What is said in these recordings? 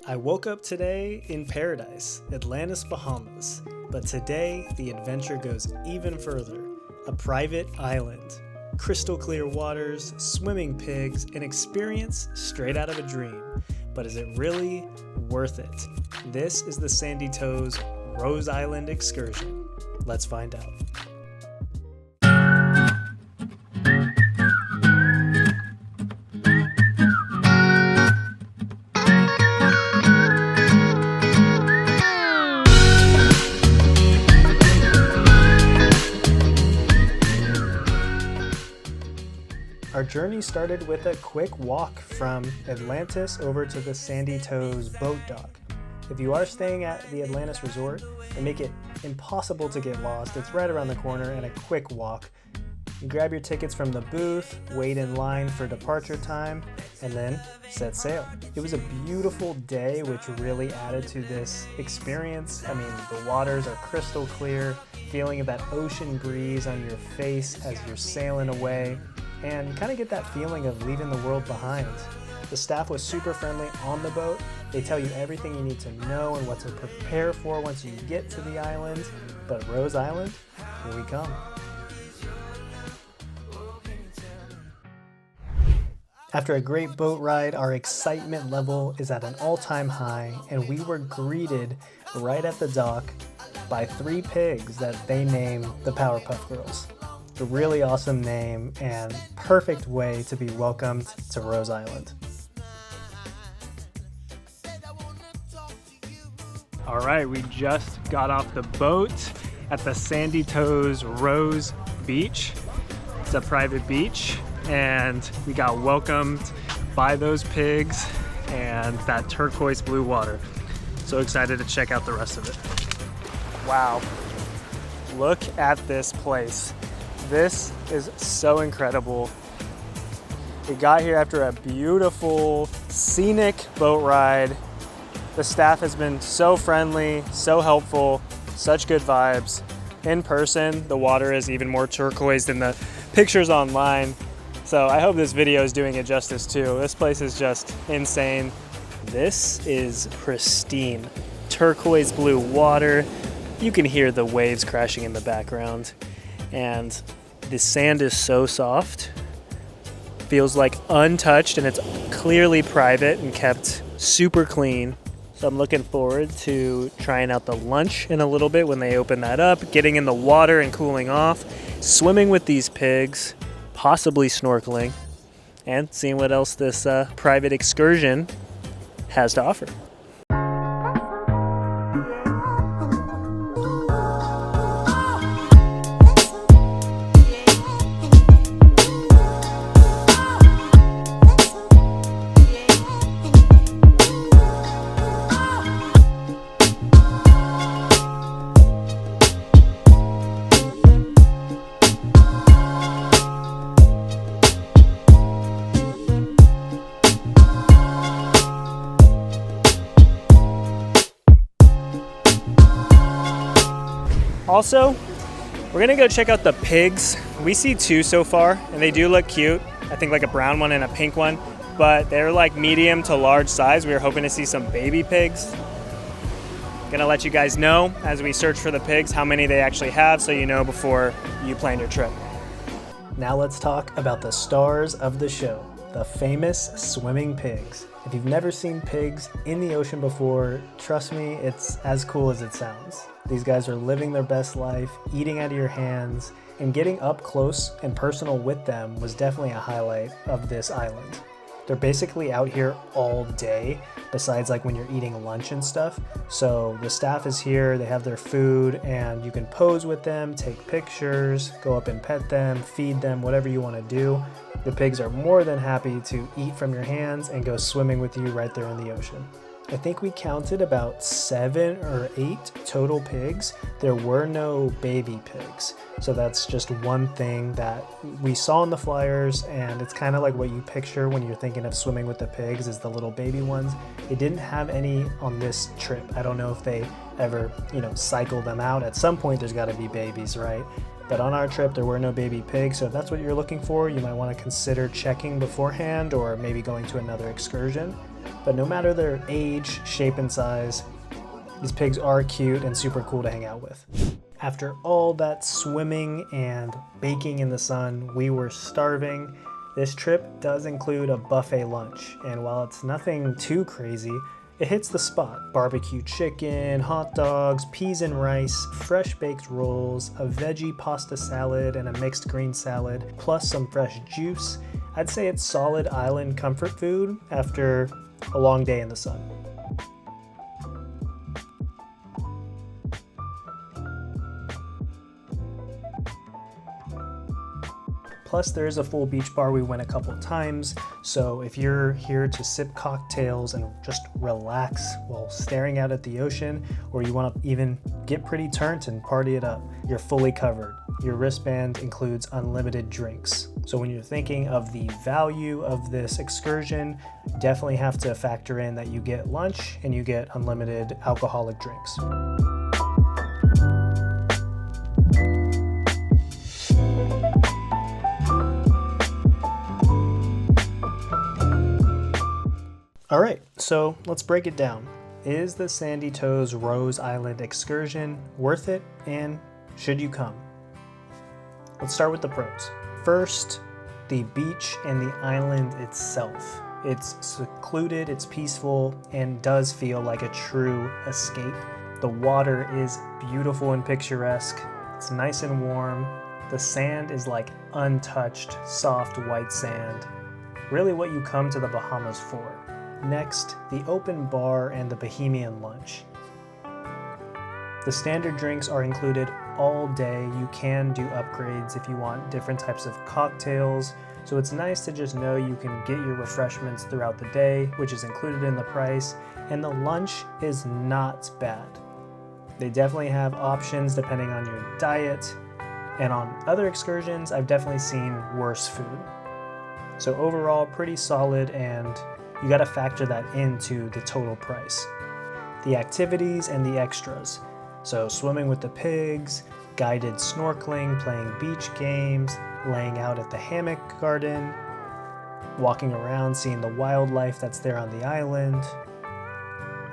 I woke up today in paradise, Atlantis, Bahamas, but today the adventure goes even further. A private island, crystal clear waters, swimming pigs, an experience straight out of a dream. But is it really worth it? This is the Sandy Toes Rose Island Excursion. Let's find out. Our journey started with a quick walk from Atlantis over to the Sandy Toes boat dock. If you are staying at the Atlantis resort, they make it impossible to get lost. It's right around the corner and a quick walk. You grab your tickets from the booth, wait in line for departure time, and then set sail. It was a beautiful day, which really added to this experience. I mean, the waters are crystal clear, feeling of that ocean breeze on your face as you're sailing away, and kind of get that feeling of leaving the world behind. The staff was super friendly on the boat. They tell you everything you need to know and what to prepare for once you get to the island. But Rose Island, here we come. After a great boat ride, our excitement level is at an all-time high, and we were greeted right at the dock by 3 pigs that they named the Powerpuff Girls. A really awesome name and perfect way to be welcomed to Rose Island. All right, we just got off the boat at the Sandy Toes Rose Beach. It's a private beach, and we got welcomed by those pigs and that turquoise blue water. So excited to check out the rest of it. Wow, look at this place. This is so incredible. We got here after a beautiful, scenic boat ride. The staff has been so friendly, so helpful, such good vibes. In person, the water is even more turquoise than the pictures online. So I hope this video is doing it justice too. This place is just insane. This is pristine. Turquoise blue water. You can hear the waves crashing in the background. And the sand is so soft, feels like untouched, and it's clearly private and kept super clean. So I'm looking forward to trying out the lunch in a little bit when they open that up, getting in the water and cooling off, swimming with these pigs, possibly snorkeling, and seeing what else this private excursion has to offer. Also, we're gonna go check out the pigs. We see 2 so far, and they do look cute. I think like a brown one and a pink one, but they're like medium to large size. We were hoping to see some baby pigs. Gonna let you guys know as we search for the pigs how many they actually have, so you know before you plan your trip. Now let's talk about the stars of the show, the famous swimming pigs. If you've never seen pigs in the ocean before, trust me, it's as cool as it sounds. These guys are living their best life, eating out of your hands, and getting up close and personal with them was definitely a highlight of this island. They're basically out here all day, besides like when you're eating lunch and stuff. So the staff is here, they have their food, and you can pose with them, take pictures, go up and pet them, feed them, whatever you want to do. The pigs are more than happy to eat from your hands and go swimming with you right there in the ocean. I think we counted about 7 or 8 total pigs. There were no baby pigs. So that's just one thing that we saw in the flyers, and it's kind of like what you picture when you're thinking of swimming with the pigs is the little baby ones. They didn't have any on this trip. I don't know if they ever, cycle them out. At some point there's got to be babies, right? But on our trip, there were no baby pigs, so if that's what you're looking for, you might want to consider checking beforehand or maybe going to another excursion. but no matter their age, shape, and size, these pigs are cute and super cool to hang out with. After all that swimming and baking in the sun, we were starving. This trip does include a buffet lunch, and while it's nothing too crazy, it hits the spot. Barbecue chicken, hot dogs, peas and rice, fresh baked rolls, a veggie pasta salad and a mixed green salad, plus some fresh juice. I'd say it's solid island comfort food after a long day in the sun. Plus, there is a full beach bar. We went a couple times, so if you're here to sip cocktails and just relax while staring out at the ocean, or you want to even get pretty turned and party it up, you're fully covered. Your wristband includes unlimited drinks. So when you're thinking of the value of this excursion, definitely have to factor in that you get lunch and you get unlimited alcoholic drinks. All right, so let's break it down. Is the Sandy Toes Rose Island excursion worth it, and should you come? Let's start with the pros. First, the beach and the island itself. It's secluded, it's peaceful, and does feel like a true escape. The water is beautiful and picturesque. It's nice and warm. The sand is like untouched, soft white sand. Really what you come to the Bahamas for. Next, the open bar and the Bahamian lunch. The standard drinks are included all day. You can do upgrades if you want different types of cocktails. So it's nice to just know you can get your refreshments throughout the day, which is included in the price. And the lunch is not bad. They definitely have options depending on your diet. And on other excursions, I've definitely seen worse food. So overall, pretty solid, and you got to factor that into the total price. The activities and the extras. So swimming with the pigs, guided snorkeling, playing beach games, laying out at the hammock garden, walking around, seeing the wildlife that's there on the island.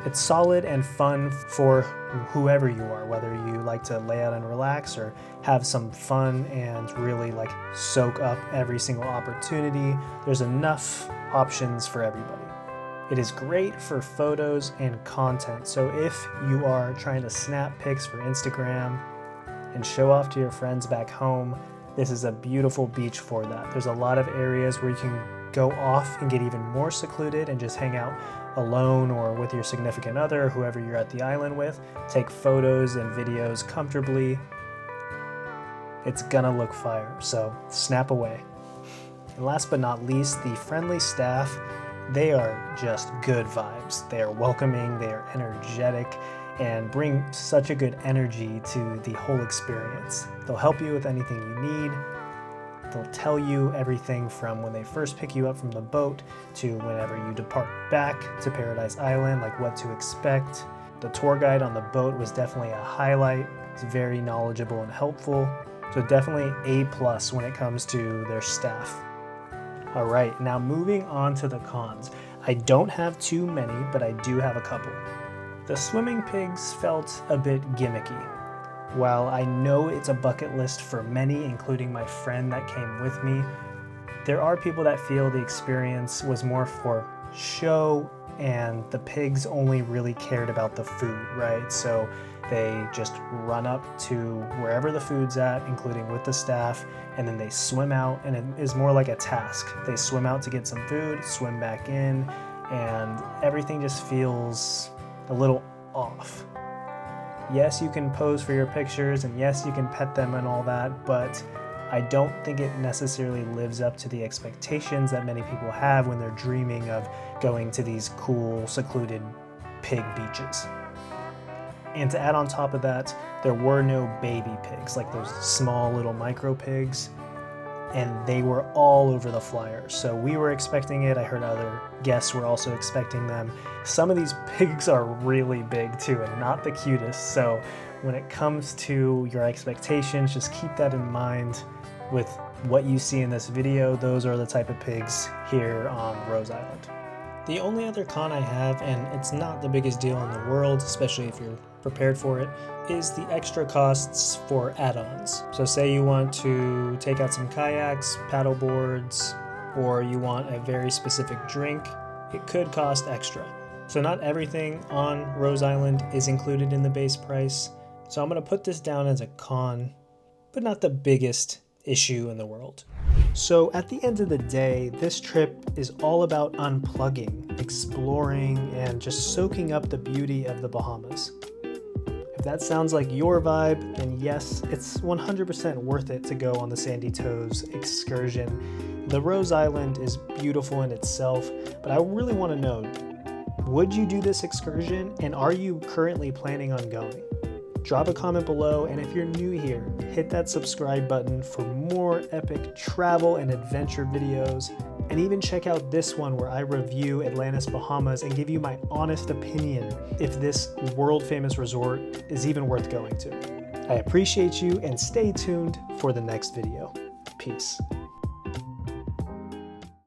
It's solid and fun for whoever you are, whether you like to lay out and relax or have some fun and really like soak up every single opportunity. There's enough options for everybody. It is great for photos and content. So if you are trying to snap pics for Instagram and show off to your friends back home, this is a beautiful beach for that. There's a lot of areas where you can go off and get even more secluded and just hang out alone or with your significant other, or whoever you're at the island with. Take photos and videos comfortably. It's gonna look fire, so snap away. And last but not least, the friendly staff. They are just good vibes. They are welcoming, they are energetic, and bring such a good energy to the whole experience. They'll help you with anything you need. They'll tell you everything from when they first pick you up from the boat to whenever you depart back to Paradise Island, like what to expect. The tour guide on the boat was definitely a highlight. It's very knowledgeable and helpful. So definitely A+ when it comes to their staff. All right, now moving on to the cons. I don't have too many, but I do have a couple. The swimming pigs felt a bit gimmicky. While I know it's a bucket list for many, including my friend that came with me, there are people that feel the experience was more for show and the pigs only really cared about the food, right? So they just run up to wherever the food's at, including with the staff, and then they swim out, and it is more like a task. They swim out to get some food, swim back in, and everything just feels a little off. Yes, you can pose for your pictures, and yes, you can pet them and all that, but I don't think it necessarily lives up to the expectations that many people have when they're dreaming of going to these cool, secluded pig beaches. And to add on top of that, there were no baby pigs, like those small little micro pigs, and they were all over the flyer. So we were expecting it. I heard other guests were also expecting them. Some of these pigs are really big too, and not the cutest. So when it comes to your expectations, just keep that in mind with what you see in this video. Those are the type of pigs here on Rose Island. The only other con I have, and it's not the biggest deal in the world, especially if you're prepared for it, is the extra costs for add-ons. So say you want to take out some kayaks, paddle boards, or you want a very specific drink, it could cost extra. So not everything on Rose Island is included in the base price. So I'm going to put this down as a con, but not the biggest issue in the world. So at the end of the day, this trip is all about unplugging, exploring, and just soaking up the beauty of the Bahamas. If that sounds like your vibe, then yes, it's 100% worth it to go on the Sandy Toes excursion. The Rose Island is beautiful in itself, but I really want to know, would you do this excursion, and are you currently planning on going? Drop a comment below, and if you're new here, hit that subscribe button for more epic travel and adventure videos, and even check out this one where I review Atlantis, Bahamas and give you my honest opinion if this world-famous resort is even worth going to. I appreciate you, and stay tuned for the next video. Peace.